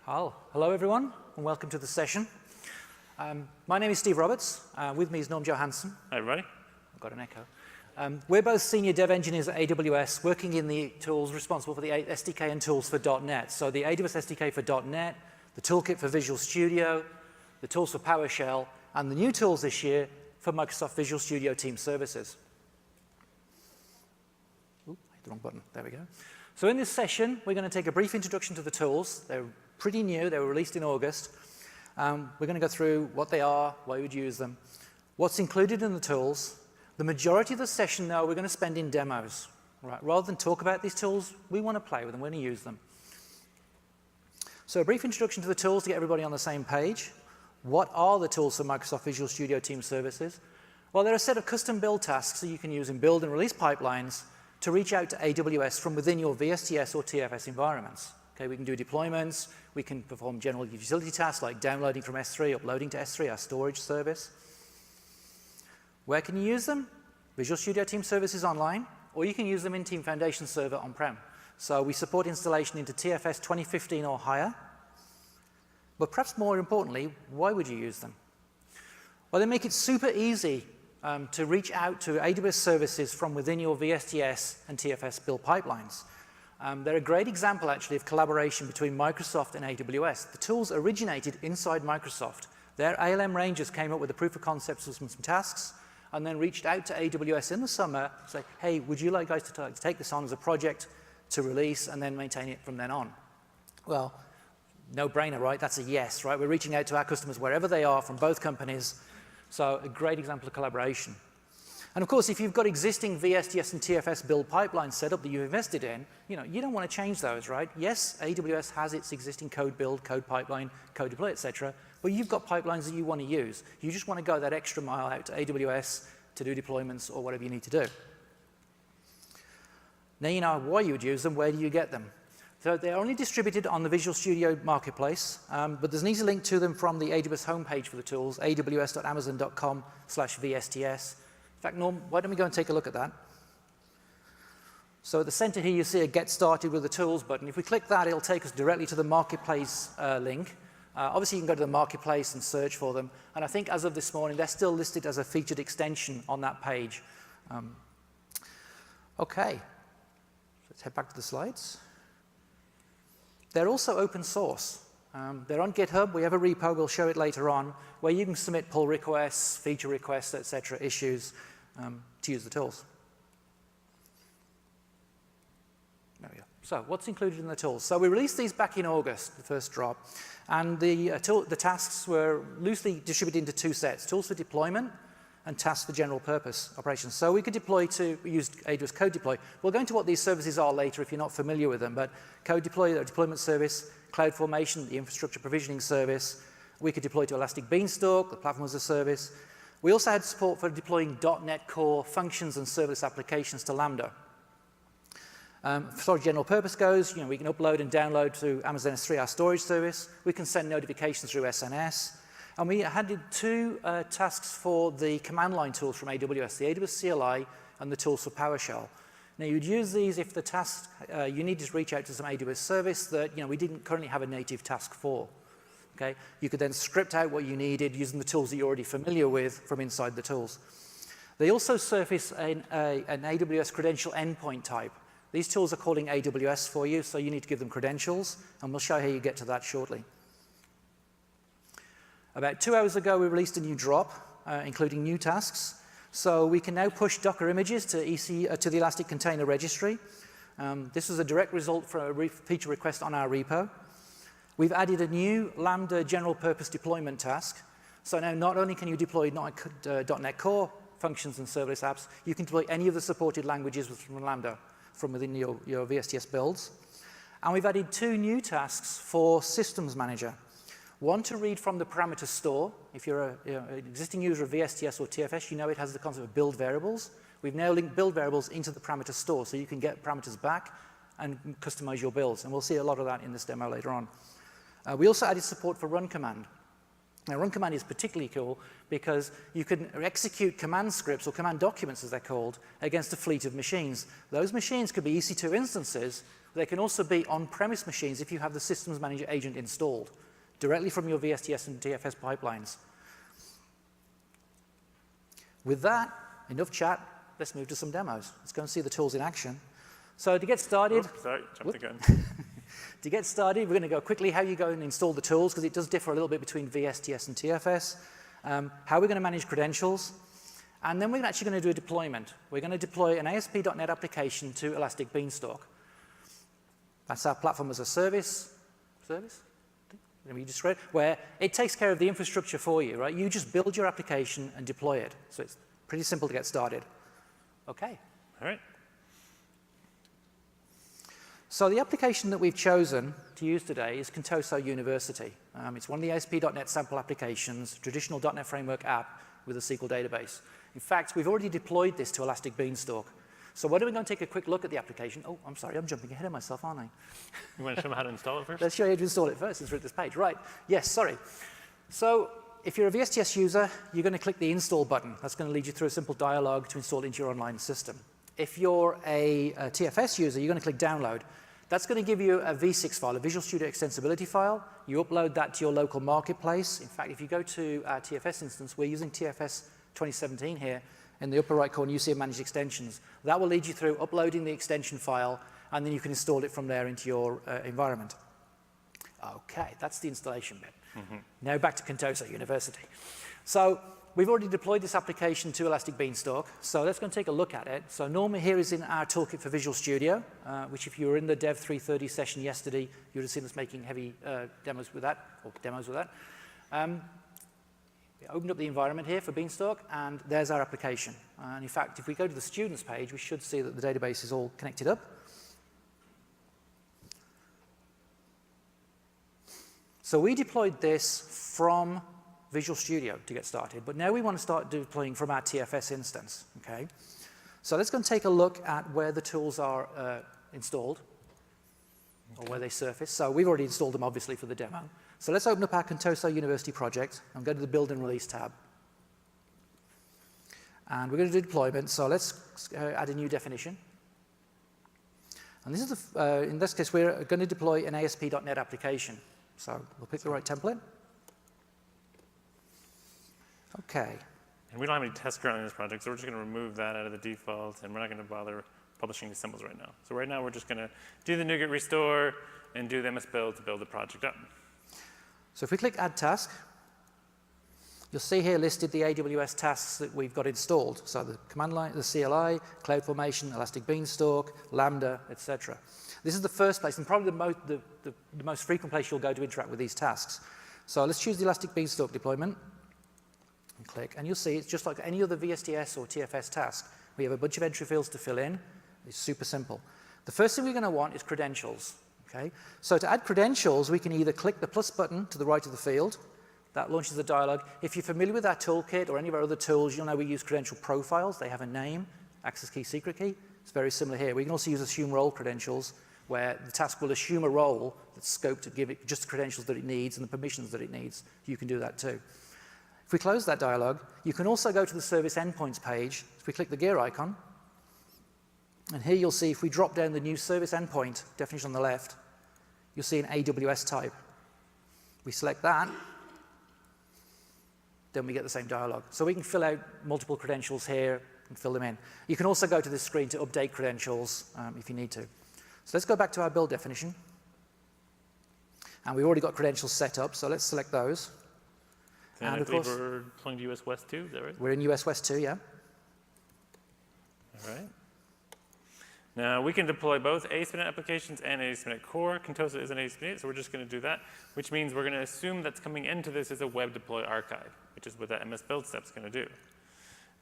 Hello everyone, and welcome to the session. My name is Steve Roberts. With me is Norm Johansson. Hi everybody. I've got an echo. We're both senior dev engineers at AWS, working in the tools responsible for the SDK and tools for .NET. So the AWS SDK for .NET, the toolkit for Visual Studio, the tools for PowerShell, and the new tools this year for Microsoft Visual Studio Team Services. Ooh, I hit the wrong button. There we go. So in this session, we're going to take a brief introduction to the tools. They're pretty new. They were released in August. We're going to go through what they are, why you'd use them, what's included in the tools. The majority of the session, though, we're going to spend in demos. Right? Rather than talk about these tools, we want to play with them. We're going to use them. So a brief introduction to the tools to get everybody on the same page. What are the tools for Microsoft Visual Studio Team Services? Well, they're a set of custom build tasks that you can use in build and release pipelines to reach out to AWS from within your VSTS or TFS environments. Okay, we can do deployments, we can perform general utility tasks like downloading from S3, uploading to S3, our storage service. Where can you use them? Visual Studio Team Services online, or you can use them in Team Foundation Server on-prem. So we support installation into TFS 2015 or higher. But perhaps more importantly, why would you use them? Well, they make it super easy to reach out to AWS services from within your VSTS and TFS build pipelines. They're a great example, actually, of collaboration between Microsoft and AWS. The tools originated inside Microsoft. Their ALM rangers came up with a proof of concepts of some tasks and then reached out to AWS in the summer to say, hey, would you like guys to take this on as a project to release and then maintain it from then on? Well, no brainer, right? That's a yes, right? We're reaching out to our customers wherever they are from both companies. So a great example of collaboration. And of course, if you've got existing VSTS and TFS build pipelines set up that you've invested in, you don't want to change those, right? Yes, AWS has its existing code build, code pipeline, code deploy, etc. But you've got pipelines that you want to use. You just want to go that extra mile out to AWS to do deployments or whatever you need to do. Now you know why you would use them. Where do you get them? So they're only distributed on the Visual Studio Marketplace, but there's an easy link to them from the AWS homepage for the tools, aws.amazon.com/VSTS. In fact, Norm, why don't we go and take a look at that? So at the center here, you see a Get Started with the Tools button. If we click that, it'll take us directly to the Marketplace link. Obviously, you can go to the Marketplace and search for them. And I think as of this morning, they're still listed as a featured extension on that page. OK. Let's head back to the slides. They're also open source. They're on GitHub. We have a repo. We'll show it later on, where you can submit pull requests, feature requests, etc., issues to use the tools. There we go. So what's included in the tools? So we released these back in August, the first drop. And the tasks were loosely distributed into two sets, tools for deployment and tasks for general purpose operations. So we could we used AWS Code Deploy. We'll go into what these services are later if you're not familiar with them, but Code Deploy, the deployment service, Cloudformation, the infrastructure provisioning service. We could deploy to Elastic Beanstalk, the platform as a service. We also had support for deploying .NET Core functions and serverless applications to Lambda. As far as general purpose goes, we can upload and download to Amazon S3, our storage service. We can send notifications through SNS. And we added two tasks for the command line tools from AWS, the AWS CLI and the tools for PowerShell. Now, you'd use these if the task you needed to reach out to some AWS service that we didn't currently have a native task for. Okay? You could then script out what you needed using the tools that you're already familiar with from inside the tools. They also surface an AWS Credential Endpoint type. These tools are calling AWS for you, so you need to give them credentials, and we'll show how you get to that shortly. About 2 hours ago, we released a new drop, including new tasks. So we can now push Docker images to the Elastic Container Registry. This was a direct result from a feature request on our repo. We've added a new Lambda general purpose deployment task. So now not only can you deploy .NET Core functions and serverless apps, you can deploy any of the supported languages from Lambda from within your VSTS builds. And we've added two new tasks for Systems Manager. One, to read from the parameter store. If you're an existing user of VSTS or TFS, you know it has the concept of build variables. We've now linked build variables into the parameter store, so you can get parameters back and customize your builds. And we'll see a lot of that in this demo later on. We also added support for run command. Now, run command is particularly cool because you can execute command scripts, or command documents as they're called, against a fleet of machines. Those machines could be EC2 instances, They can also be on-premise machines if you have the Systems Manager agent installed directly from your VSTS and TFS pipelines. With that, enough chat. Let's move to some demos. Let's go and see the tools in action. So to get started... Oops, sorry, jumped the gun. To get started, we're going to go quickly how you go and install the tools, because it does differ a little bit between VSTS and TFS, how we're going to manage credentials, and then we're actually going to do a deployment. We're going to deploy an ASP.NET application to Elastic Beanstalk. That's our platform as a service, where it takes care of the infrastructure for you, right? You just build your application and deploy it. So it's pretty simple to get started. Okay. All right. So the application that we've chosen to use today is Contoso University. It's one of the ASP.NET sample applications, traditional .NET Framework app with a SQL database. In fact, we've already deployed this to Elastic Beanstalk. So why don't we go and take a quick look at the application? Oh, I'm sorry, I'm jumping ahead of myself, aren't I? You want to show them how to install it first? Let's show you how to install it first. Let's read this page. Right. Yes, sorry. So if you're a VSTS user, you're going to click the install button. That's going to lead you through a simple dialog to install it into your online system. If you're a TFS user, you're going to click download. That's going to give you a V6 file, a Visual Studio Extensibility file. You upload that to your local marketplace. In fact, if you go to our TFS instance, we're using TFS 2017 here. In the upper right corner, you see Managed Extensions. That will lead you through uploading the extension file, and then you can install it from there into your environment. OK, that's the installation bit. Now back to Contoso University. So we've already deployed this application to Elastic Beanstalk. So let's go and take a look at it. So Norma here is in our toolkit for Visual Studio, which if you were in the Dev 330 session yesterday, you would have seen us making heavy demos with that. We opened up the environment here for Beanstalk, and there's our application. And in fact, if we go to the students page, we should see that the database is all connected up. So we deployed this from Visual Studio to get started, but now we want to start deploying from our TFS instance. Okay? So let's go and take a look at where the tools are installed, or where they surface. So we've already installed them, obviously, for the demo. So let's open up our Contoso University project and go to the Build and Release tab. And we're going to do deployment, so let's add a new definition. And this is in this case, we're going to deploy an ASP.NET application. So we'll pick the right template. OK. And we don't have any test ground in this project, so we're just going to remove that out of the default, and we're not going to bother publishing the symbols right now. So right now, we're just going to do the NuGet restore and do the MS build to build the project up. So if we click Add Task, you'll see here listed the AWS tasks that we've got installed. So the command line, the CLI, Cloudformation, Elastic Beanstalk, Lambda, etc. This is the first place, and probably the most frequent place you'll go to interact with these tasks. So let's choose the Elastic Beanstalk deployment. And click, and you'll see it's just like any other VSTS or TFS task. We have a bunch of entry fields to fill in. It's super simple. The first thing we're going to want is credentials. Okay? So to add credentials, we can either click the plus button to the right of the field. That launches the dialog. If you're familiar with our toolkit or any of our other tools, you'll know we use credential profiles. They have a name, access key, secret key. It's very similar here. We can also use assume role credentials, where the task will assume a role that's scoped to give it just the credentials that it needs and the permissions that it needs. You can do that too. If we close that dialog, you can also go to the service endpoints page. If we click the gear icon, and here you'll see if we drop down the new service endpoint definition on the left, you'll see an AWS type. We select that, then we get the same dialog. So we can fill out multiple credentials here and fill them in. You can also go to this screen to update credentials if you need to. So let's go back to our build definition. And we've already got credentials set up, so let's select those. And I believe we're deploying to US West 2, is that right? We're in US West 2, yeah. All right. Now, we can deploy both ASP.NET applications and ASP.NET Core. Contoso is an ASP.NET, so we're just going to do that, which means we're going to assume that's coming into this as a web deploy archive, which is what that MS build step is going to do.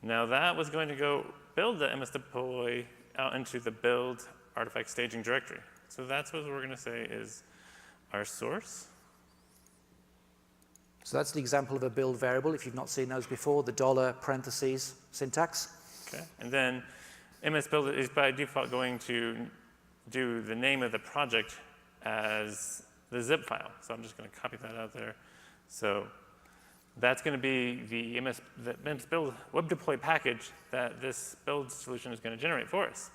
Now, that was going to go build the MS deploy out into the build artifact staging directory. So that's what we're going to say is our source. So that's the example of a build variable. If you've not seen those before, the $ parentheses syntax. Okay. And then MS build is by default going to do the name of the project as the zip file. So I'm just going to copy that out there. So that's going to be the MS build web deploy package that this build solution is going to generate for us.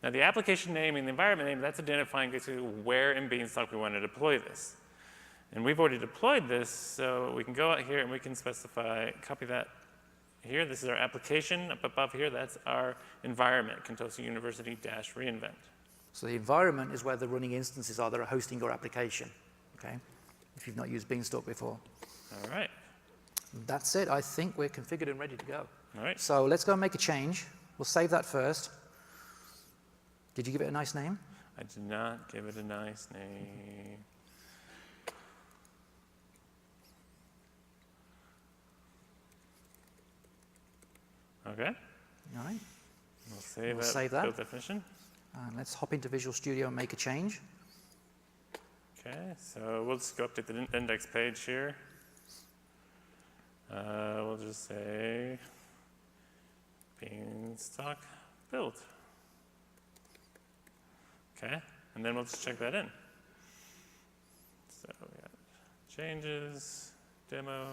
Now, the application name and the environment name, that's identifying basically where in Beanstalk we want to deploy this. And we've already deployed this, so we can go out here and we can specify, copy that here. This is our application. Up above here, that's our environment, Contoso University-reinvent. So the environment is where the running instances are that are hosting your application, okay? If you've not used Beanstalk before. All right. That's it. I think we're configured and ready to go. All right. So let's go and make a change. We'll save that first. Did you give it a nice name? I did not give it a nice name. Okay. All right. We'll save Save that. build definition. And let's hop into Visual Studio and make a change. Okay, so we'll just go up to the index page here. We'll just say Beanstalk build. Okay, and then we'll just check that in. So we got changes, demo.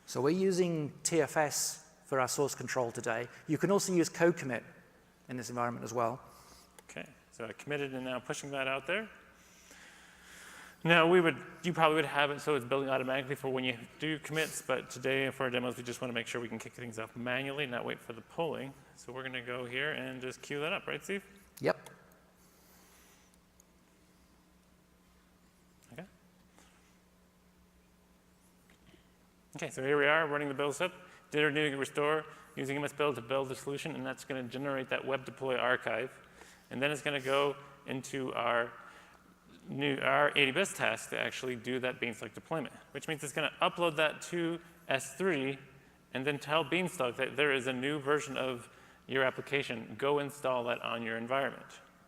So we're using TFS for our source control today. You can also use code commit in this environment as well. Okay, so I committed and now pushing that out there. Now you probably would have it so it's building automatically for when you do commits, but today for our demos, we just want to make sure we can kick things off manually, not wait for the polling. So we're going to go here and just queue that up, right, Steve? Yep. Okay. Okay, so here we are running the build step. Did our new restore using MS-Build to build the solution, and that's going to generate that web deploy archive. And then it's going to go into our AWS task to actually do that Beanstalk deployment, which means it's going to upload that to S3 and then tell Beanstalk that there is a new version of your application. Go install that on your environment.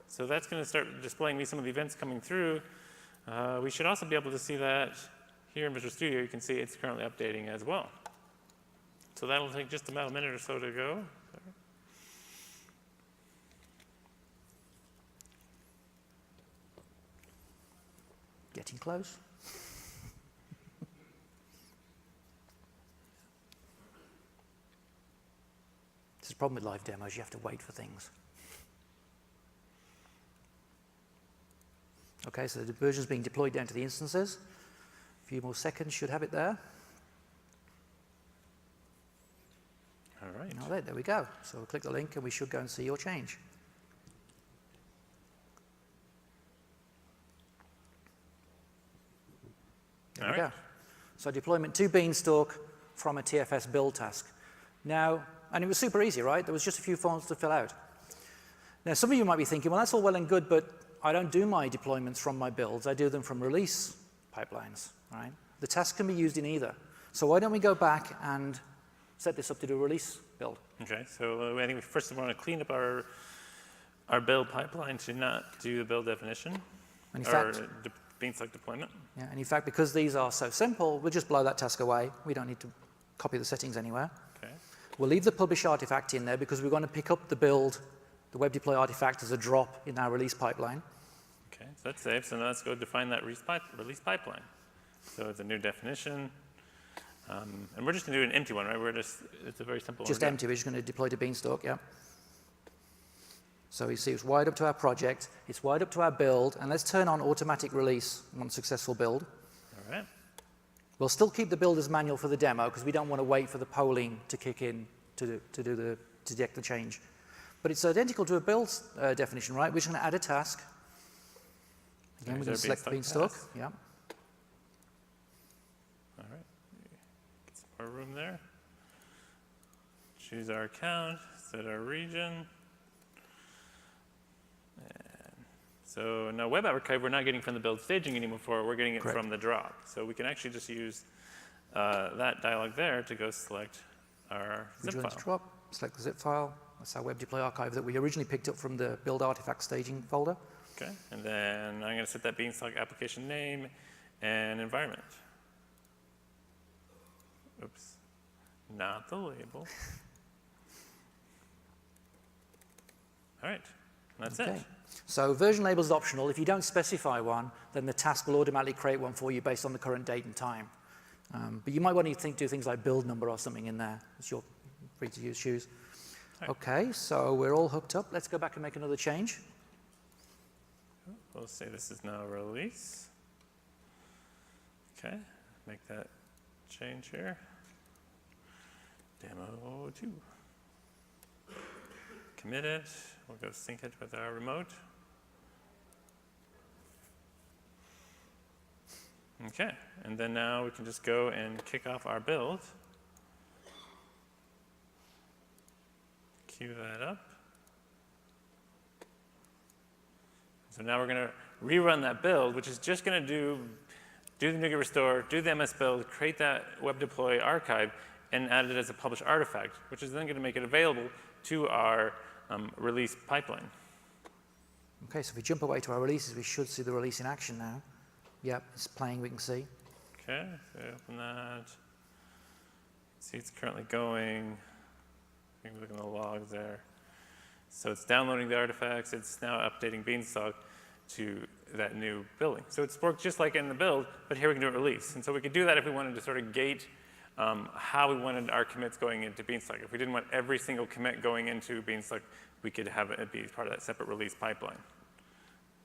So that's going to start displaying me some of the events coming through. We should also be able to see that here in Visual Studio. You can see it's currently updating as well. So that'll take just about a minute or so to go. Getting close. This is the problem with live demos. You have to wait for things. Okay, so the version's being deployed down to the instances. A few more seconds, should have it there. All right. All right, there we go. So we'll click the link and we should go and see your change. There we go. So deployment to Beanstalk from a TFS build task. Now, and it was super easy, right? There was just a few forms to fill out. Now, some of you might be thinking, well, that's all well and good, but I don't do my deployments from my builds. I do them from release pipelines, right? The task can be used in either. So why don't we go back and set this up to do a release build? Okay, so I think we first want to clean up our build pipeline to not do the build definition And or Beanstalk deployment. Yeah, and in fact, because these are so simple, we'll just blow that task away. We don't need to copy the settings anywhere. Okay. We'll leave the publish artifact in there because we're going to pick up the build, the web deploy artifact as a drop in our release pipeline. Okay, so that's safe. So now let's go define that release pipeline. So it's a new definition. And we're just going to do an empty one, right? It's a very simple one. Just empty. We're just going to deploy to Beanstalk, yeah. So you see it's wired up to our project, it's wired up to our build, and let's turn on automatic release on successful build. All right. We'll still keep the build as manual for the demo because we don't want to wait for the polling to kick in to detect the change. But it's identical to a build definition, right? We're just going to add a task. Again, we're going to select Beanstalk. Yeah. All right. Get some more room there. Choose our account, set our region. So now Web Archive, we're not getting from the build staging anymore. We're getting it from the drop. So we can actually just use that dialog there to go select our zip file. Drop, select the zip file. That's our web deploy archive that we originally picked up from the build artifact staging folder. Okay, and then I'm going to set that Beanstalk application name and environment. Oops, not the label. All right, that's it. So version label is optional. If you don't specify one, then the task will automatically create one for you based on the current date and time. But you might want to do things like build number or something in there. It's your free to use choose. Right. Okay, so we're all hooked up. Let's go back and make another change. So we'll say this is now a release. Okay, make that change here. Demo 2. Commit it. We'll go sync it with our remote. Okay, and then now we can just go and kick off our build. Queue that up. So now we're going to rerun that build, which is just going to do the NuGet restore, do the MS build, create that web deploy archive, and add it as a published artifact, which is then going to make it available to our release pipeline. Okay, so if we jump away to our releases, we should see the release in action now. Yep, it's playing, we can see. Okay, so open that. See, it's currently going. You can look in the logs there. So it's downloading the artifacts. It's now updating Beanstalk to that new building. So it's worked just like in the build, but here we can do a release. And so we could do that if we wanted to sort of gate how we wanted our commits going into Beanstalk. If we didn't want every single commit going into Beanstalk, we could have it be part of that separate release pipeline.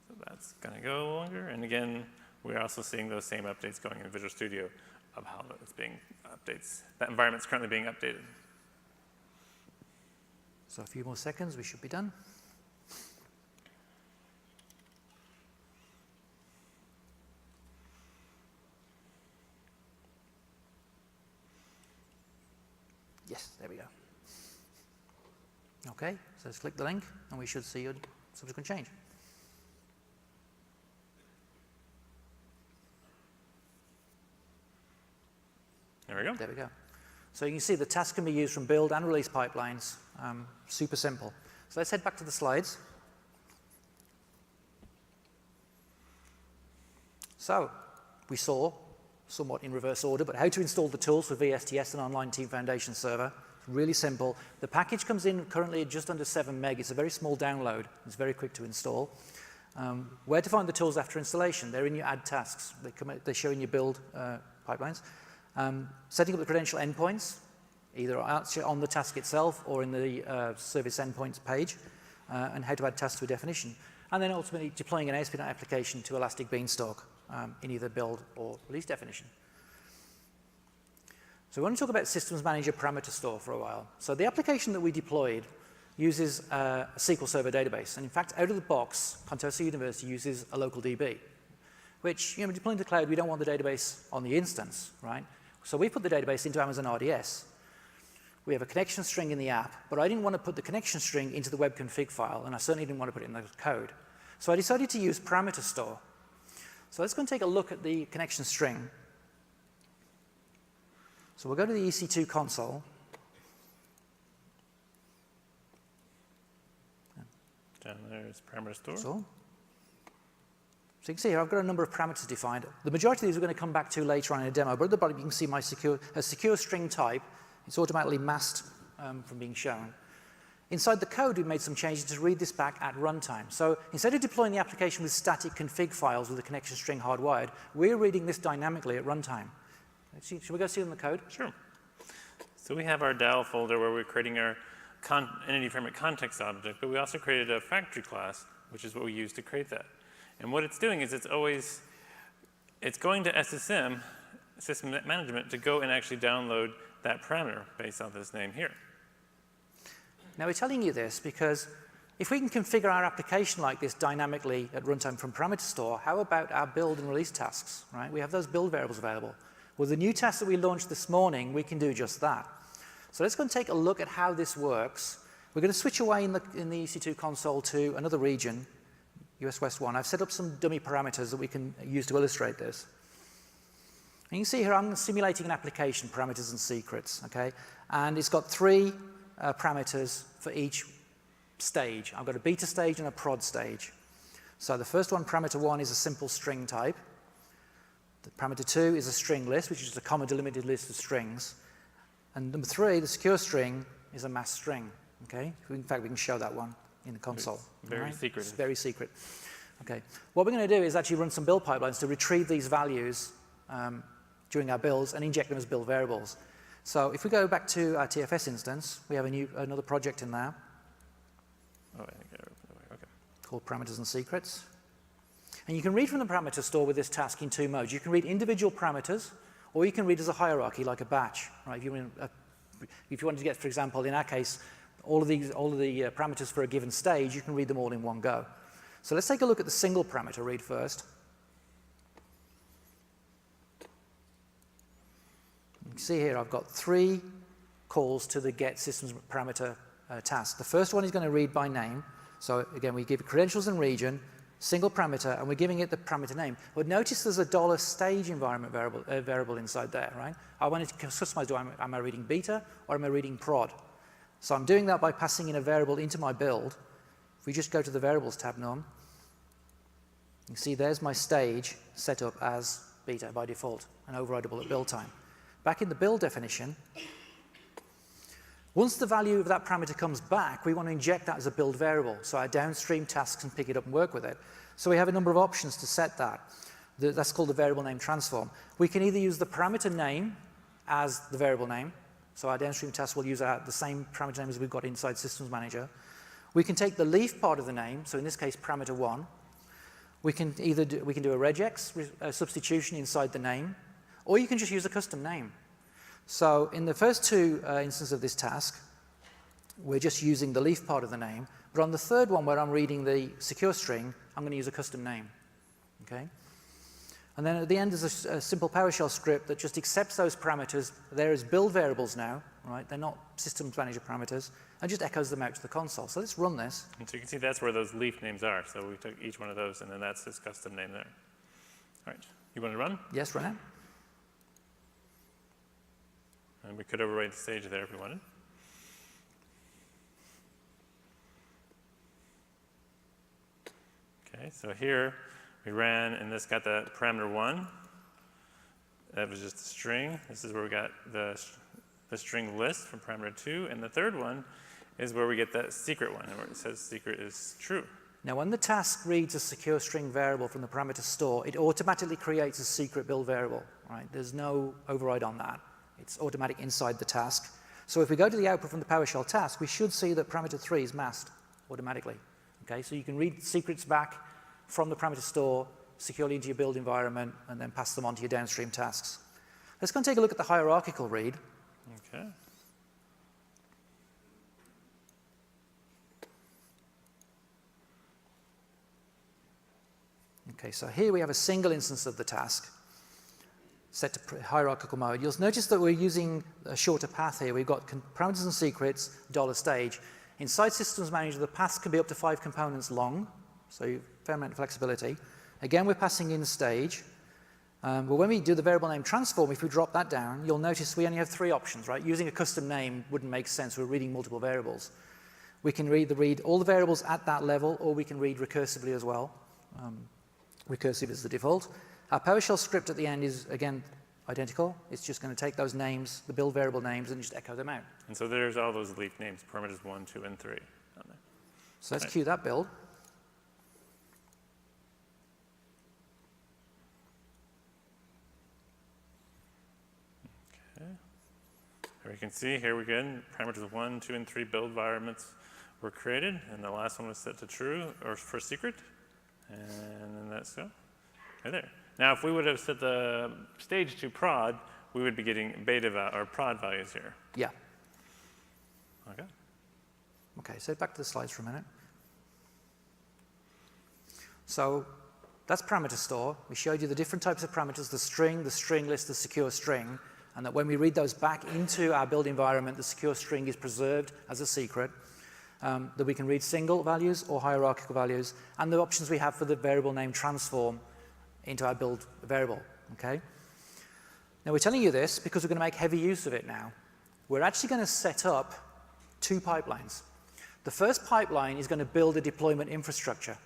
So that's going to go longer. And again, we're also seeing those same updates going in Visual Studio of how it's being updates. That environment's currently being updated. So a few more seconds, we should be done. Yes, there we go. Okay, so let's click the link, and we should see a subsequent change. There we go. There we go. So you can see the tasks can be used from build and release pipelines. Super simple. So let's head back to the slides. So we saw, somewhat in reverse order, but how to install the tools for VSTS and Online Team Foundation Server. Really simple. The package comes in currently at just under 7 meg. It's a very small download. It's very quick to install. Where to find the tools after installation? They're in your add tasks. They show in your build pipelines. Setting up the credential endpoints, either on the task itself or in the service endpoints page, and how to add tasks to a definition. And then ultimately deploying an ASP.NET application to Elastic Beanstalk in either build or release definition. So we want to talk about Systems Manager Parameter Store for a while. So the application that we deployed uses a SQL Server database. And in fact, out of the box, Contoso University uses a local DB, which, deploying to the cloud, we don't want the database on the instance, right? So we put the database into Amazon RDS. We have a connection string in the app, but I didn't want to put the connection string into the web config file, and I certainly didn't want to put it in the code. So I decided to use parameter store. So let's go and take a look at the connection string. So we'll go to the EC2 console. Down there is parameter store. So you can see here, I've got a number of parameters defined. The majority of these we're going to come back to later on in a demo, but at the bottom you can see my secure string type. It's automatically masked from being shown. Inside the code, we've made some changes to read this back at runtime. So instead of deploying the application with static config files with the connection string hardwired, we're reading this dynamically at runtime. Should we go see it in the code? Sure. So we have our DAL folder where we're creating our entity framework context object, but we also created a factory class, which is what we use to create that. And what it's doing is it's going to SSM, System Management, to go and actually download that parameter based on this name here. Now, we're telling you this because if we can configure our application like this dynamically at runtime from parameter store, how about our build and release tasks, right? We have those build variables available. Well, the new task that we launched this morning, we can do just that. So let's go and take a look at how this works. We're going to switch away in the EC2 console to another region, US West 1. I've set up some dummy parameters that we can use to illustrate this. And you can see here I'm simulating an application, parameters and secrets, okay? And it's got 3 parameters for each stage. I've got a beta stage and a prod stage. So the first one, parameter 1, is a simple string type. The parameter 2 is a string list, which is just a comma delimited list of strings. And number 3, the secure string, is a mass string, okay? In fact, we can show that one in the console. It's very secret. It's very secret. Okay. What we're going to do is actually run some build pipelines to retrieve these values during our builds and inject them as build variables. So if we go back to our TFS instance, we have another project in there Oh, I think I opened it. Okay. called parameters and secrets. And you can read from the parameter store with this task in two modes. You can read individual parameters, or you can read as a hierarchy like a batch. Right? If you wanted to get, for example, in our case, all of the parameters for a given stage, you can read them all in one go. So let's take a look at the single parameter read first. You can see here I've got 3 calls to the get systems parameter task. The first one is going to read by name. So again, we give credentials and region, single parameter, and we're giving it the parameter name. But notice there's a $stage environment variable inside there, right? I wanted to customize, am I reading beta or am I reading prod? So I'm doing that by passing in a variable into my build. If we just go to the variables tab now, you can see there's my stage set up as beta by default and overridable at build time. Back in the build definition, once the value of that parameter comes back, we want to inject that as a build variable, so our downstream tasks can pick it up and work with it. So we have a number of options to set that. That's called the variable name transform. We can either use the parameter name as the variable name, so our downstream tasks will use the same parameter name as we've got inside Systems Manager. We can take the leaf part of the name, so in this case parameter 1. We can do a regex substitution inside the name, or you can just use a custom name. So in the first 2 instances of this task, we're just using the leaf part of the name. But on the third one, where I'm reading the secure string, I'm going to use a custom name. Okay? And then at the end, there's a simple PowerShell script that just accepts those parameters. They're as build variables now, right? They're not Systems Manager parameters, and just echoes them out to the console. So let's run this. And so you can see that's where those leaf names are. So we took each one of those, and then that's his custom name there. All right. You want to run? Yes, run it. And we could overwrite the stage there if we wanted. Okay, so here we ran, and this got the parameter 1. That was just a string. This is where we got the string list from parameter 2. And the third one is where we get that secret one, where it says secret is true. Now, when the task reads a secure string variable from the parameter store, it automatically creates a secret build variable, right? There's no override on that. It's automatic inside the task. So if we go to the output from the PowerShell task, we should see that parameter 3 is masked automatically. Okay, so you can read secrets back from the parameter store securely into your build environment and then pass them on to your downstream tasks. Let's go and take a look at the hierarchical read. Okay. Okay, so here we have a single instance of the task set to hierarchical mode. You'll notice that we're using a shorter path here. We've got parameters and secrets, $stage. Inside Systems Manager, the paths can be up to 5 components long, so you have a fair amount of flexibility. Again, we're passing in stage. But when we do the variable name transform, if we drop that down, you'll notice we only have 3 options, right? Using a custom name wouldn't make sense. We're reading multiple variables. We can read all the variables at that level, or we can read recursively as well. Recursive is the default. Our PowerShell script at the end is, again, identical. It's just going to take those names, the build variable names, and just echo them out. And so there's all those leaf names, parameters 1, 2, and 3 on there. So let's cue that build. Okay. Here we can see, here we go. Parameters 1, 2, and 3 build environments were created, and the last one was set to true, or for secret. And then that's so. Right there. Now, if we would have set the stage to prod, we would be getting beta or prod values here. Yeah. Okay. Okay, so back to the slides for a minute. So that's parameter store. We showed you the different types of parameters, the string list, the secure string, and that when we read those back into our build environment, the secure string is preserved as a secret, that we can read single values or hierarchical values, and the options we have for the variable name transform into our build variable, okay? Now, we're telling you this because we're going to make heavy use of it now. We're actually going to set up 2 pipelines. The first pipeline is going to build a deployment infrastructure.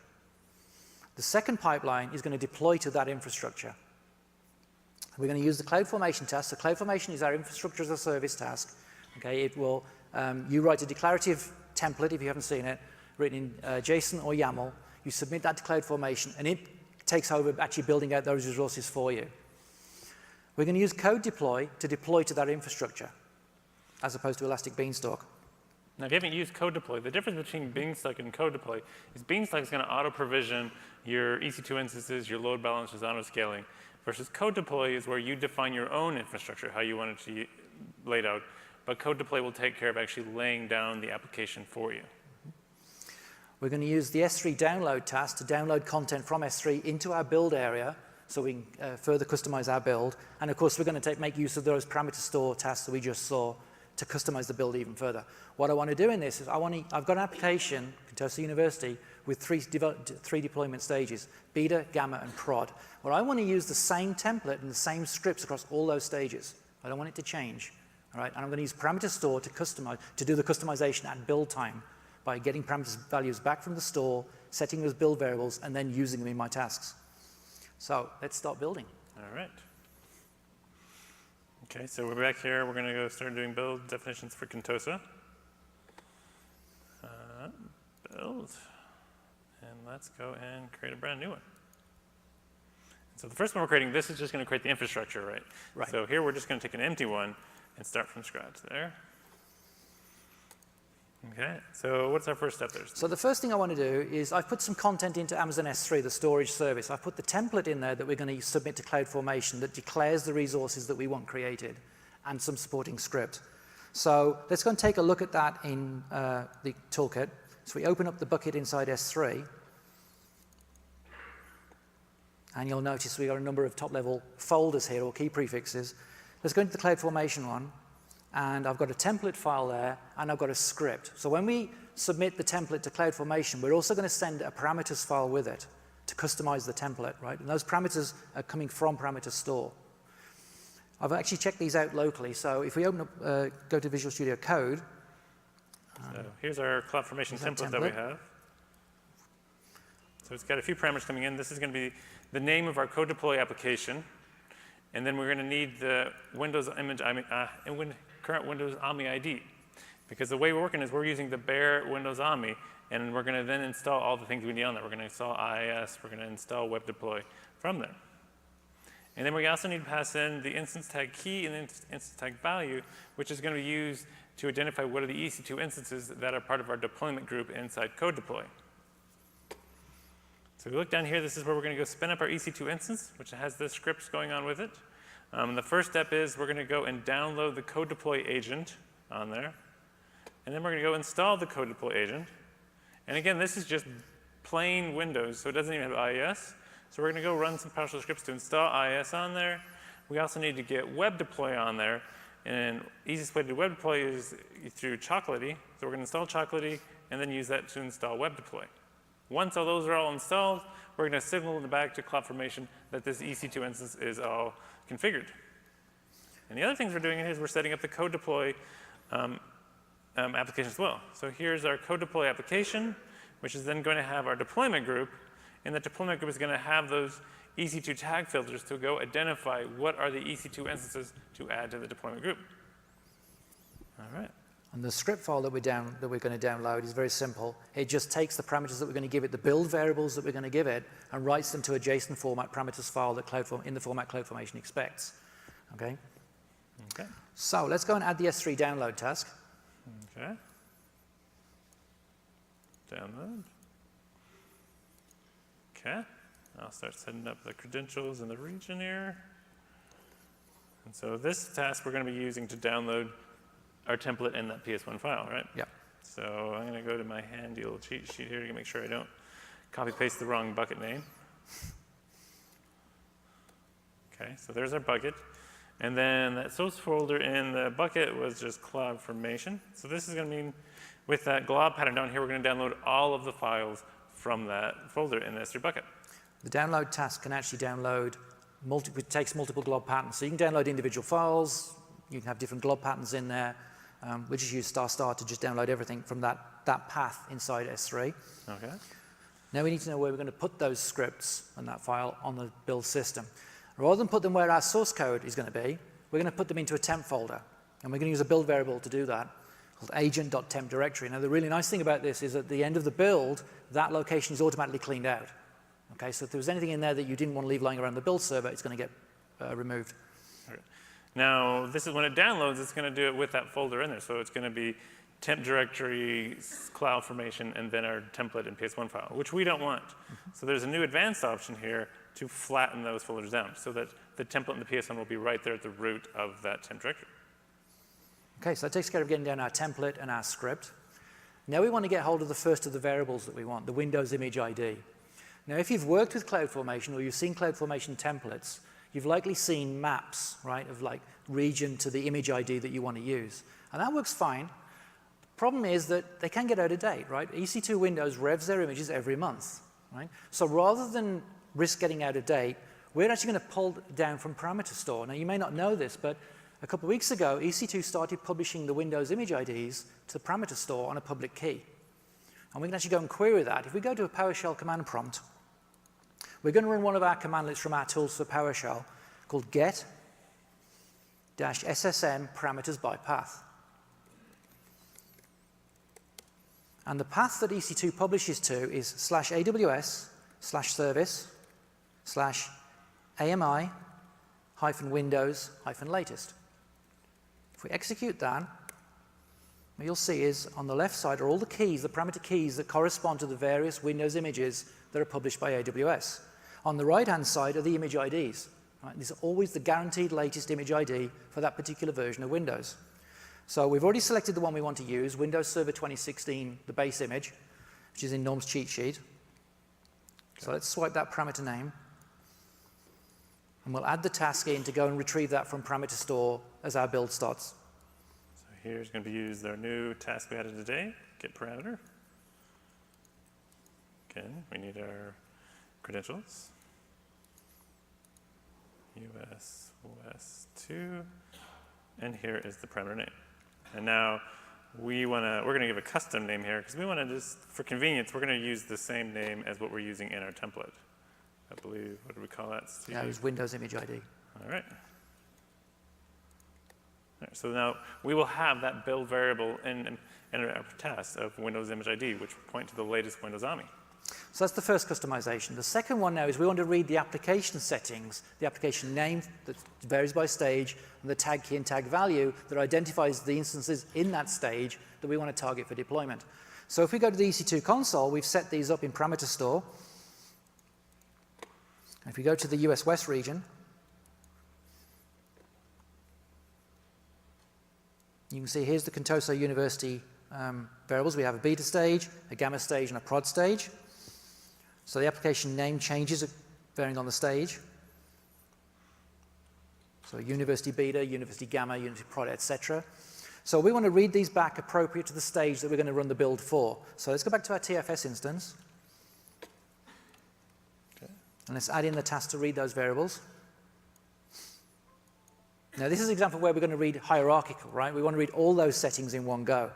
The second pipeline is going to deploy to that infrastructure. We're going to use the Cloudformation task. So Cloudformation is our infrastructure as a service task. Okay, it will, you write a declarative template, if you haven't seen it, written in JSON or YAML. You submit that to Cloudformation, and it takes over actually building out those resources for you. We're going to use code deploy to deploy to that infrastructure, as opposed to Elastic Beanstalk. Now, if you haven't used code deploy, the difference between Beanstalk and code deploy is Beanstalk is going to auto-provision your EC2 instances, your load balancers, auto-scaling, versus code deploy is where you define your own infrastructure, how you want it to be laid out. But code deploy will take care of actually laying down the application for you. We're going to use the S3 download task to download content from S3 into our build area so we can further customize our build. And of course, we're going to make use of those parameter store tasks that we just saw to customize the build even further. What I want to do in this is I've got an application, Contoso University, with three deployment stages, beta, gamma, and prod. Well, I want to use the same template and the same scripts across all those stages. I don't want it to change. All right? And I'm going to use parameter store to do the customization at build time by getting parameter values back from the store, setting those build variables, and then using them in my tasks. So let's start building. All right. Okay, so we're back here. We're going to go start doing build definitions for Contoso. Build. And let's go and create a brand new one. So the first one we're creating, this is just going to create the infrastructure, right? Right. So here we're just going to take an empty one and start from scratch there. Okay, so what's our first step there? So the first thing I want to do is I've put some content into Amazon S3, the storage service. I've put the template in there that we're going to submit to Cloudformation that declares the resources that we want created and some supporting script. So let's go and take a look at that in the toolkit. So we open up the bucket inside S3. And you'll notice we've got a number of top-level folders here, or key prefixes. Let's go into the Cloudformation one. And I've got a template file there, and I've got a script. So when we submit the template to Cloudformation, we're also going to send a parameters file with it to customize the template, right? And those parameters are coming from parameter store. I've actually checked these out locally. So if we open up, go to Visual Studio Code. So here's our Cloudformation template that we have. So it's got a few parameters coming in. This is going to be the name of our code deploy application. And then we're going to need the Windows image, current Windows AMI ID. Because the way we're working is we're using the bare Windows AMI, and we're going to then install all the things we need on there. We're going to install IIS, we're going to install web deploy from there. And then we also need to pass in the instance tag key and the instance tag value, which is going to be used to identify what are the EC2 instances that are part of our deployment group inside code deploy. So if you look down here, this is where we're going to go spin up our EC2 instance, which has the scripts going on with it. The first step is we're going to go and download the code deploy agent on there. And then we're going to go install the code deploy agent. And again, this is just plain Windows, so it doesn't even have IIS. So we're going to go run some PowerShell scripts to install IIS on there. We also need to get web deploy on there. And the easiest way to do web deploy is through Chocolatey. So we're going to install Chocolatey and then use that to install web deploy. Once all those are all installed, we're going to signal in the back to Cloudformation that this EC2 instance is all configured. And the other things we're doing is we're setting up the code deploy application as well. So here's our code deploy application, which is then going to have our deployment group. And the deployment group is going to have those EC2 tag filters to go identify what are the EC2 instances to add to the deployment group. All right. And the script file that we're going to download is very simple. It just takes the parameters that we're going to give it, the build variables that we're going to give it, and writes them to a JSON format parameters file that in the format Cloudformation expects. Okay? Okay. So let's go and add the S3 download task. Okay. Download. Okay. I'll start setting up the credentials in the region here. And so this task we're going to be using to download our template in that PS1 file, right? Yeah. So I'm going to go to my handy little cheat sheet here to make sure I don't copy paste the wrong bucket name. Okay, so there's our bucket. And then that source folder in the bucket was just Cloudformation. So this is going to mean with that glob pattern down here, we're going to download all of the files from that folder in the S3 bucket. The download task can actually download, it takes multiple glob patterns. So you can download individual files. You can have different glob patterns in there. We just use ** to just download everything from that path inside S3. Okay. Now we need to know where we're going to put those scripts and that file on the build system. Rather than put them where our source code is going to be, we're going to put them into a temp folder. And we're going to use a build variable to do that, called agent.temp directory. Now the really nice thing about this is at the end of the build, that location is automatically cleaned out. Okay, so if there was anything in there that you didn't want to leave lying around the build server, it's going to get removed. Okay. Now, this is when it downloads, it's going to do it with that folder in there. So it's going to be temp directory, Cloudformation, and then our template and PS1 file, which we don't want. So there's a new advanced option here to flatten those folders down so that the template and the PS1 will be right there at the root of that temp directory. Okay, so that takes care of getting down our template and our script. Now we want to get hold of the first of the variables that we want, the Windows image ID. Now, if you've worked with Cloudformation or you've seen Cloudformation templates, you've likely seen maps, right, of like region to the image ID that you want to use. And that works fine. The problem is that they can get out of date, right? EC2 Windows revs their images every month, right? So rather than risk getting out of date, we're actually going to pull down from parameter store. Now, you may not know this, but a couple of weeks ago, EC2 started publishing the Windows image IDs to the parameter store on a public key. And we can actually go and query that. If we go to a PowerShell command prompt, we're going to run one of our commandlets from our tools for PowerShell called get-ssm parameters by path. And the path that EC2 publishes to is /AWS/service/AMI-Windows-latest. If we execute that, what you'll see is on the left side are all the keys, the parameter keys that correspond to the various Windows images that are published by AWS. On the right-hand side are the image IDs. Right? These are always the guaranteed latest image ID for that particular version of Windows. So we've already selected the one we want to use, Windows Server 2016, the base image, which is in Norm's cheat sheet. So let's swipe that parameter name. And we'll add the task in to go and retrieve that from parameter store as our build starts. So here's going to be used our new task we added today, get parameter. Again, we need our credentials. US West 2, and here is the parameter name. And now we're going to give a custom name here because we want to just, for convenience, we're going to use the same name as what we're using in our template. I believe, what do we call that, Steve? Yeah, it was Windows image ID. All right. So now we will have that build variable in our task of Windows image ID, which will point to the latest Windows AMI. So that's the first customization. The second one now is we want to read the application settings, the application name that varies by stage, and the tag key and tag value that identifies the instances in that stage that we want to target for deployment. So if we go to the EC2 console, we've set these up in parameter store. If we go to the US West region, you can see here's the Contoso University variables. We have a beta stage, a gamma stage, and a prod stage. So the application name changes varying on the stage. So University Beta, University Gamma, University Prod, etc. So we want to read these back appropriate to the stage that we're going to run the build for. So let's go back to our TFS instance. Okay. And let's add in the task to read those variables. Now this is an example where we're going to read hierarchical, right? We want to read all those settings in one go.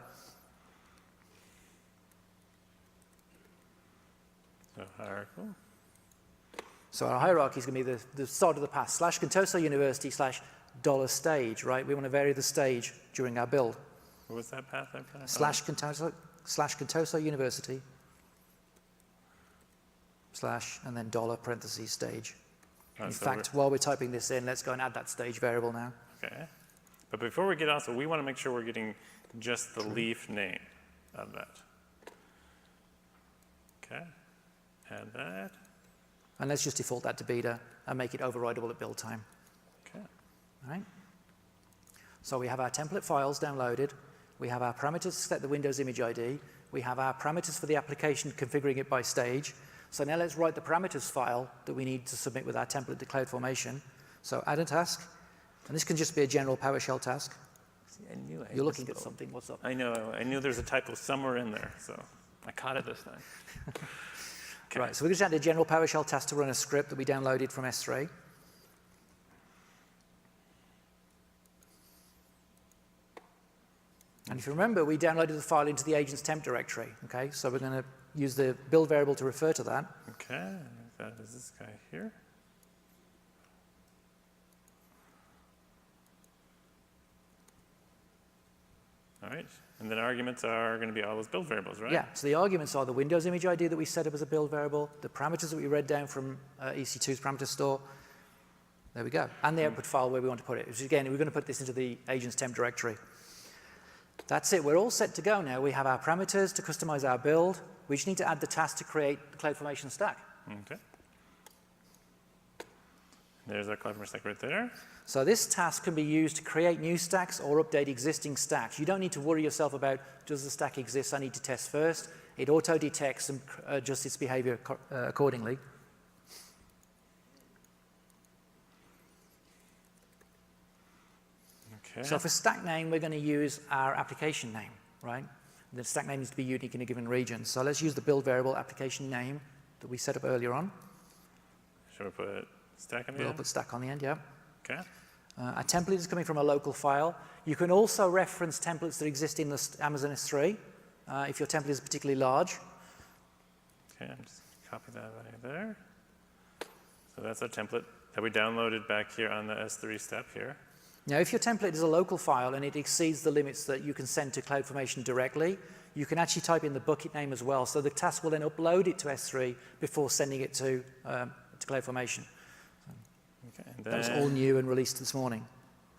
So hierarchical. So our hierarchy is going to be the start of the path, /Contoso University /$stage, right? We want to vary the stage during our build. What was that path? /Contoso University / and then $parentheses stage. In fact, while we're typing this in, let's go and add that stage variable now. Okay. But before we get on, so we want to make sure we're getting just the leaf name of that. Okay. Add that. And let's just default that to beta and make it overridable at build time. Okay. All right. So we have our template files downloaded. We have our parameters to set the Windows image ID. We have our parameters for the application, configuring it by stage. So now let's write the parameters file that we need to submit with our template to Cloudformation. So add a task. And this can just be a general PowerShell task. You're looking at something. What's up? I know. I knew there's a typo somewhere in there, so I caught it this time. Okay. Right, so we just added a general PowerShell task to run a script that we downloaded from S3. And if you remember, we downloaded the file into the agent's temp directory. Okay, so we're going to use the build variable to refer to that. Okay, that is this guy here. All right, and then arguments are going to be all those build variables, right? Yeah, so the arguments are the Windows image ID that we set up as a build variable, the parameters that we read down from EC2's parameter store. There we go. And the output file where we want to put it. Which again, we're going to put this into the agent's temp directory. That's it. We're all set to go now. We have our parameters to customize our build. We just need to add the task to create the Cloudformation stack. Okay. There's our Cloudformation stack right there. So this task can be used to create new stacks or update existing stacks. You don't need to worry yourself about, does the stack exist? I need to test first. It auto-detects and adjusts its behavior accordingly. Okay. So for stack name, we're going to use our application name, right? The stack name needs to be unique in a given region. So let's use the build variable application name that we set up earlier on. Should we put stack on the We'll end? put stack on the end, yeah. Okay. Our template is coming from a local file. You can also reference templates that exist in the Amazon S3 if your template is particularly large. Okay, I'm just copy that right there. So that's our template that we downloaded back here on the S3 step here. Now, if your template is a local file and it exceeds the limits that you can send to Cloudformation directly, you can actually type in the bucket name as well. So the task will then upload it to S3 before sending it to Cloudformation. Okay, and That was all new and released this morning.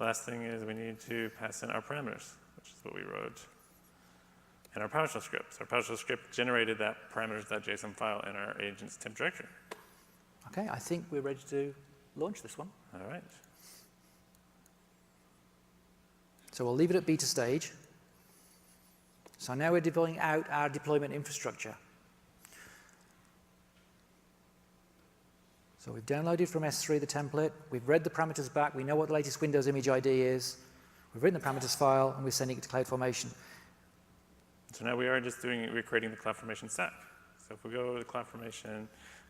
last thing is we need to pass in our parameters, which is what we wrote in our PowerShell script. So our PowerShell script generated that parameters.json file in our agent's temp directory. Okay, I think we're ready to launch this one. All right. So we'll leave it at beta stage. So now we're deploying out our deployment infrastructure. So we've downloaded from S3 the template, we've read the parameters back, we know what the latest Windows image ID is, we've written the parameters file, and we're sending it to Cloudformation. So now we're creating the Cloudformation stack. So if we go to the Cloudformation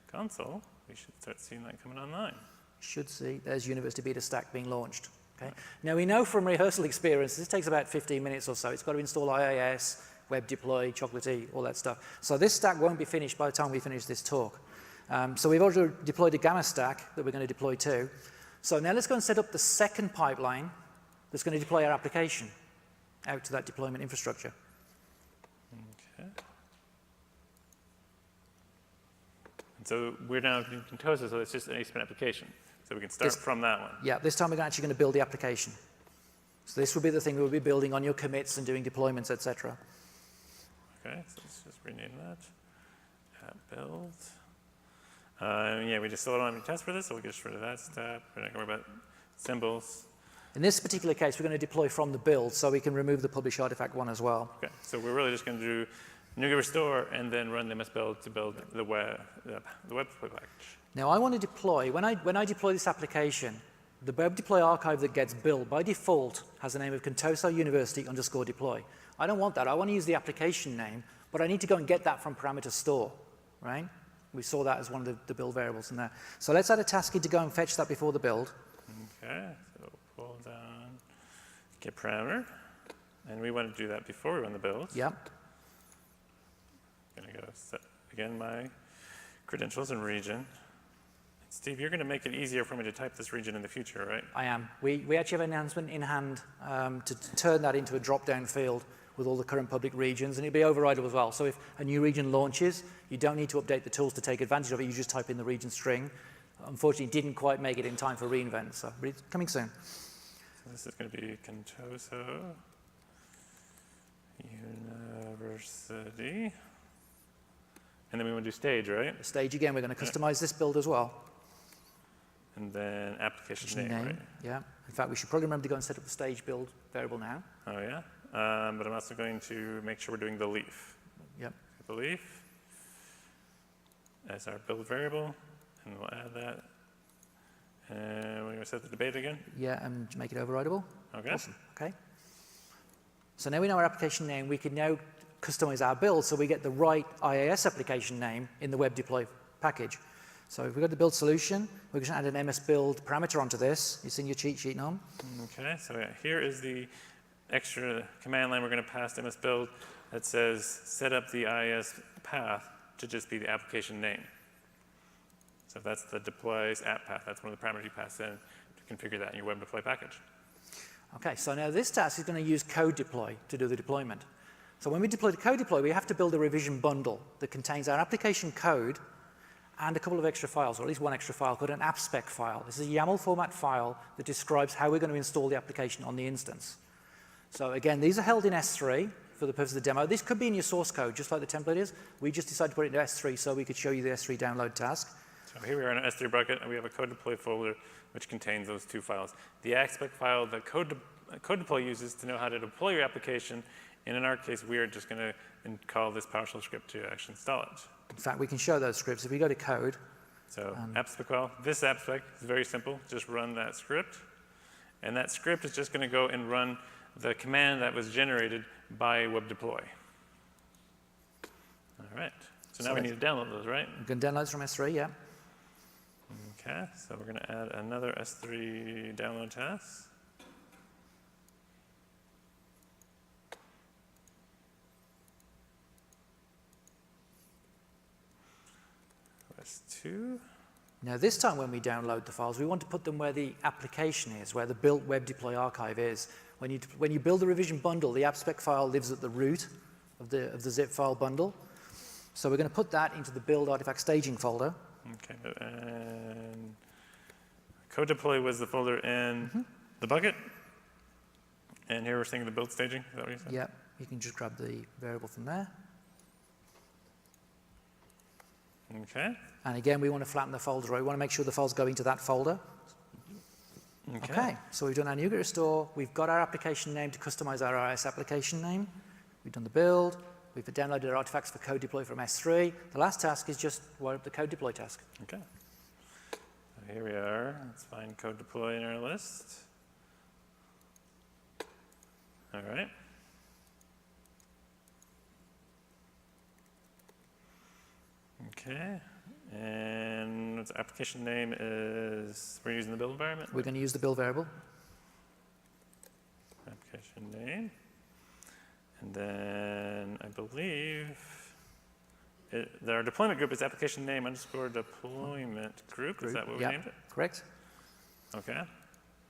console, we should start seeing that coming online. Should see, there's University Beta Stack being launched. Okay. Now we know from rehearsal experience, this takes about 15 minutes or so. It's got to install IIS, web deploy, chocolatey, all that stuff. So this stack won't be finished by the time we finish this talk. So we've already deployed a Gamma stack that we're going to deploy to. So now let's go and set up the second pipeline that's going to deploy our application out to that deployment infrastructure. Okay. And so we're now in Contosa, so it's just an ASP.NET application. So we can start from that one. Yeah, this time we're actually going to build the application. So this will be the thing we'll be building on your commits and doing deployments, etc. Okay, so let's just rename that. Build. Yeah, we just still don't have any tests for this, so we'll get rid of that step. We're not going to worry about symbols. In this particular case, we're going to deploy from the build, so we can remove the publish artifact one as well. Okay, so we're really just going to do NuGet restore and then run the MS build to build the web deploy package. Now, I want to deploy, when I deploy this application, the web deploy archive that gets built by default has the name of Contoso University _deploy. I don't want that. I want to use the application name, but I need to go and get that from parameter store, right? We saw that as one of the build variables in there. So let's add a task in to go and fetch that before the build. Okay, so pull down get parameter, and we want to do that before we run the build. Yep. I'm going to go set again my credentials and region. Steve, you're going to make it easier for me to type this region in the future, right? I am. We actually have an announcement in hand to turn that into a drop-down field with all the current public regions, and it'll be overridable as well. So if a new region launches, you don't need to update the tools to take advantage of it. You just type in the region string. Unfortunately, didn't quite make it in time for reInvent, so but it's coming soon. So this is going to be Contoso University. And then we want to do stage, right? Stage again, we're going to customize this build as well. And then application name, right? Yeah. In fact, we should probably remember to go and set up the stage build variable now. Oh, yeah? But I'm also going to make sure we're doing the leaf. Yep. The leaf as our build variable, and we'll add that. And we're going to set the debate again? Yeah, and make it overridable. Okay. Awesome. Okay. So now we know our application name. We can now customize our build so we get the right IIS application name in the web deploy package. So if we go to the build solution, we're going to add an MS build parameter onto this. It's in your cheat sheet, Norm. Okay, so yeah, here is the extra command line we're going to pass to MS build that says set up the IIS path to just be the application name. So that's the deploys app path. That's one of the parameters you pass in to configure that in your web deploy package. Okay, so now this task is going to use code deploy to do the deployment. So when we deploy the code deploy, we have to build a revision bundle that contains our application code and a couple of extra files, or at least one extra file called an app spec file. This is a YAML format file that describes how we're going to install the application on the instance. So again, these are held in S3 for the purpose of the demo. This could be in your source code, just like the template is. We just decided to put it into S3 so we could show you the S3 download task. So here we are in an S3 bucket, and we have a code deploy folder which contains those two files. The AspEx file that code deploy uses to know how to deploy your application, and in our case, we are just going to call this PowerShell script to actually install it. In fact, we can show those scripts. If we go to code. So AspEx file, this AspEx is very simple. Just run that script, and that script is just going to go and run the command that was generated by web deploy. All right. So now we need to download those, right? We can download from S3, yeah. Okay, so we're going to add another S3 download task. S2. Now this time when we download the files, we want to put them where the application is, where the built web deploy archive is. When you build the revision bundle, the AspEx file lives at the root of the zip file bundle. So we're going to put that into the build artifact staging folder. Okay, and code deploy was the folder in the bucket. And here we're seeing the build staging, is that what you said? Yeah, you can just grab the variable from there. Okay. And again, we want to flatten the folder, right? We want to make sure the files go into that folder. Okay, so we've done our NuGet restore. We've got our application name to customize our RIS application name. We've done the build. We've downloaded our artifacts for code deploy from S3. The last task is just wire up the code deploy task. Okay. So here we are. Let's find code deploy in our list. All right. Okay. And its application name is, we're using the build environment? We're going to use the build variable. Application name. And then I believe our deployment group is application name _ deployment group. Is that what we named it? Correct. Okay.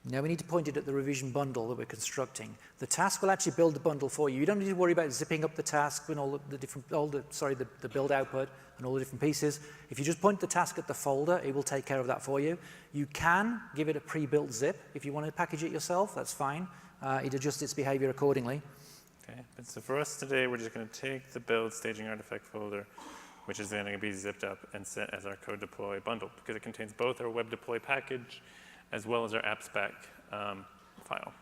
Now we need to point it at the revision bundle that we're constructing. The task will actually build the bundle for you. You don't need to worry about zipping up the task and the build output and all the different pieces. If you just point the task at the folder, it will take care of that for you. You can give it a pre-built zip. If you want to package it yourself, that's fine. It adjusts its behavior accordingly. Okay, and so for us today, we're just going to take the build staging artifact folder, which is then going to be zipped up and set as our code deploy bundle, because it contains both our web deploy package as well as our AppSpec file.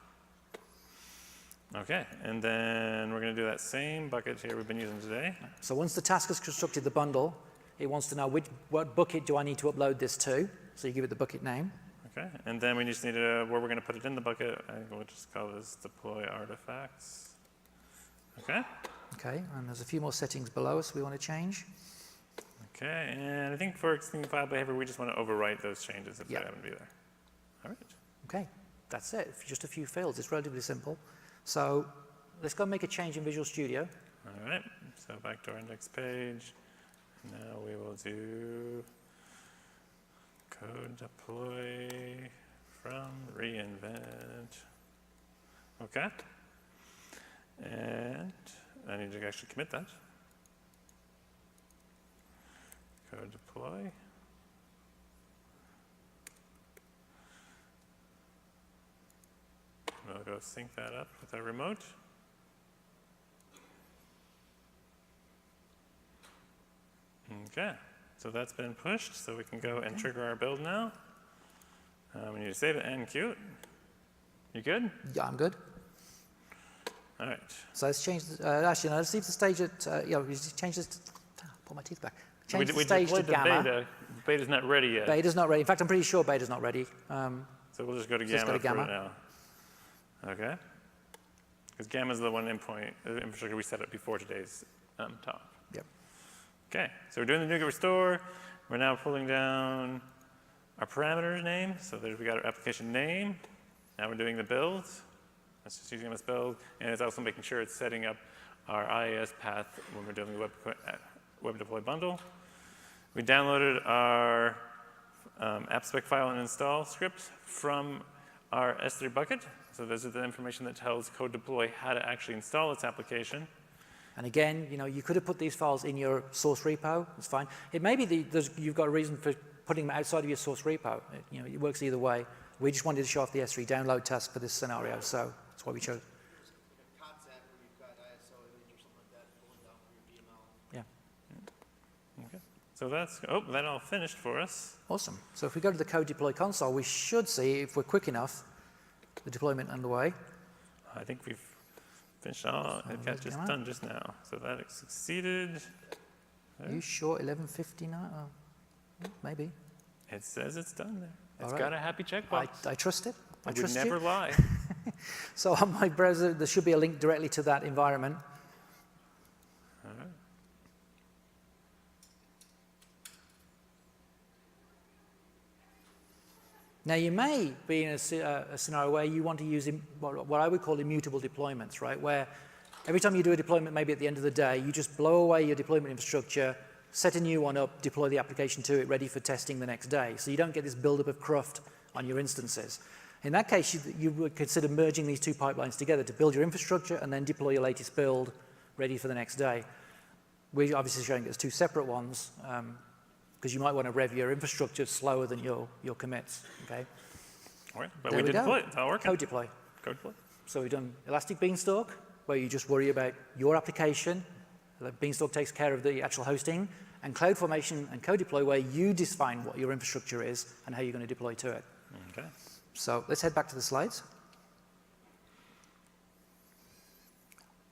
Okay, and then we're going to do that same bucket here we've been using today. So once the task has constructed the bundle, it wants to know what bucket do I need to upload this to. So you give it the bucket name. Okay, and then we just need where we're going to put it in the bucket. I think we'll just call this deploy artifacts. Okay. Okay, and there's a few more settings below us we want to change. Okay, and I think for extending file behavior, we just want to overwrite those changes if they happen to be there. All right. Okay, that's it. Just a few fields. It's relatively simple. So let's go make a change in Visual Studio. All right, so back to our index page. Now we will do code deploy from reinvent. Okay. And I need to actually commit that. Code deploy. We'll go sync that up with our remote. Okay, so that's been pushed, so we can go and trigger our build now. We need to save it and queue it. You good? Yeah, I'm good. All right. So let's change, actually, no, let's leave the stage at, we just change this, pull my teeth back. Change the stage to gamma. Beta. Beta's not ready yet. Beta's not ready. In fact, I'm pretty sure beta's not ready. So we'll just go to gamma for now. Okay. Because gamma is the one infrastructure we set up before today's talk. Yep. Okay, so we're doing the NuGet restore. We're now pulling down our parameter name. So we got our application name. Now we're doing the build. That's just using MS build. And it's also making sure it's setting up our IIS path when we're doing the web deploy bundle. We downloaded our AppSpec file and install script from our S3 bucket. So this is the information that tells code deploy how to actually install its application. And again, you could have put these files in your source repo. It's fine. It may be you've got a reason for putting them outside of your source repo. It works either way. We just wanted to show off the S3 download task for this scenario, so that's why we chose. So that's, oh, that all finished for us. Awesome. So if we go to the code deploy console, we should see, if we're quick enough, the deployment underway. I think we've finished. Oh, it got just done just now. So that succeeded. Are you sure 11:59? Oh, maybe. It says it's done there. It's All got right. a happy checkbox. I trust it. I It would trust never you. lie. So on my browser, there should be a link directly to that environment. All right. Now, you may be in a scenario where you want to use what I would call immutable deployments, right? Where every time you do a deployment, maybe at the end of the day, you just blow away your deployment infrastructure, set a new one up, deploy the application to it, ready for testing the next day. So you don't get this buildup of cruft on your instances. In that case, you would consider merging these two pipelines together to build your infrastructure and then deploy your latest build ready for the next day. We're obviously showing it as two separate ones, because you might want to rev your infrastructure slower than your commits, okay? All right, but There we we did go. deploy it. It's all working. Code deploy. Code deploy. So we've done Elastic Beanstalk, where you just worry about your application. Beanstalk takes care of the actual hosting, and Cloudformation and code deploy, where you define what your infrastructure is and how you're going to deploy to it. Okay. So let's head back to the slides.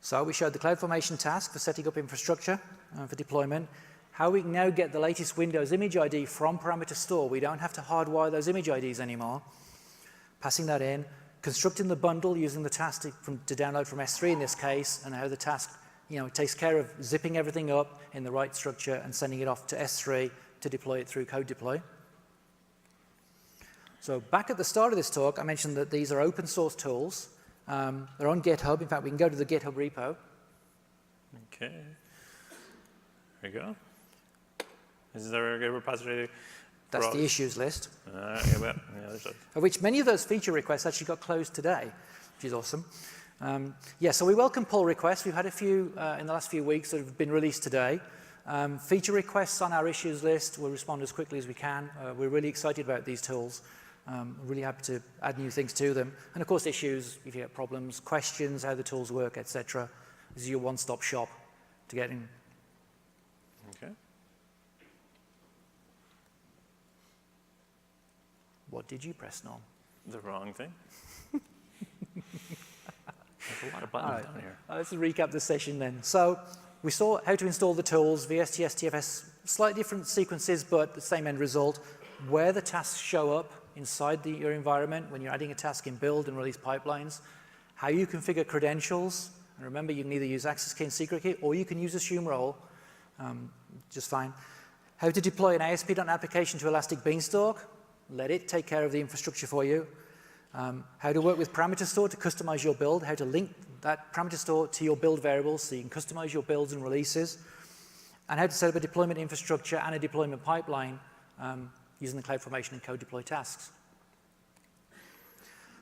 So we showed the Cloudformation task for setting up infrastructure for deployment. How we can now get the latest Windows image ID from parameter store. We don't have to hardwire those image IDs anymore. Passing that in, constructing the bundle using the task to download from S3 in this case, and how the task takes care of zipping everything up in the right structure and sending it off to S3 to deploy it through code deploy. So back at the start of this talk, I mentioned that these are open source tools. They're on GitHub. In fact, we can go to the GitHub repo. Okay. There you go. Is there a repository? That's the issues list, Yeah, well, yeah, there's a, of which many of those feature requests actually got closed today, which is awesome. Yeah, so we welcome pull requests. We've had a few in the last few weeks that have been released today. Feature requests on our issues list, we'll respond as quickly as we can. We're really excited about these tools. Really happy to add new things to them. And of course, issues, if you have problems, questions, how the tools work, etc. This is your one-stop shop to get in. okay. What did you press, Norm? The wrong thing. There's a lot of buttons down here. Let's recap the session then. So we saw how to install the tools, VSTS, TFS, slightly different sequences, but the same end result. Where the tasks show up inside your environment when you're adding a task in build and release pipelines, how you configure credentials, and remember you can either use access key and secret key, or you can use assume role, just fine. How to deploy an ASP.NET application to Elastic Beanstalk, let it take care of the infrastructure for you. How to work with parameter store to customize your build, how to link that parameter store to your build variables so you can customize your builds and releases, and how to set up a deployment infrastructure and a deployment pipeline using the Cloudformation and code deploy tasks.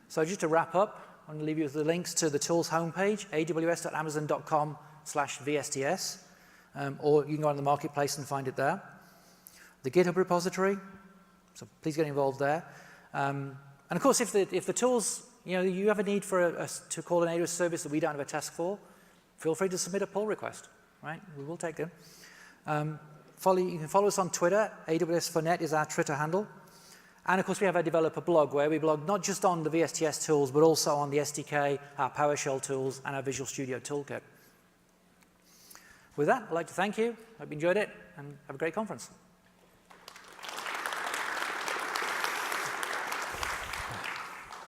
So just to wrap up, I'm going to leave you with the links to the tools homepage, aws.amazon.com/VSTS, or you can go on the marketplace and find it there. The GitHub repository, so please get involved there. And of course, if the tools, you have a need for to call an AWS service that we don't have a task for, feel free to submit a pull request, right? We will take them. You can follow us on Twitter. AWS4Net is our Twitter handle. And of course, we have our developer blog where we blog not just on the VSTS tools, but also on the SDK, our PowerShell tools, and our Visual Studio Toolkit. With that, I'd like to thank you. Hope you enjoyed it, and have a great conference.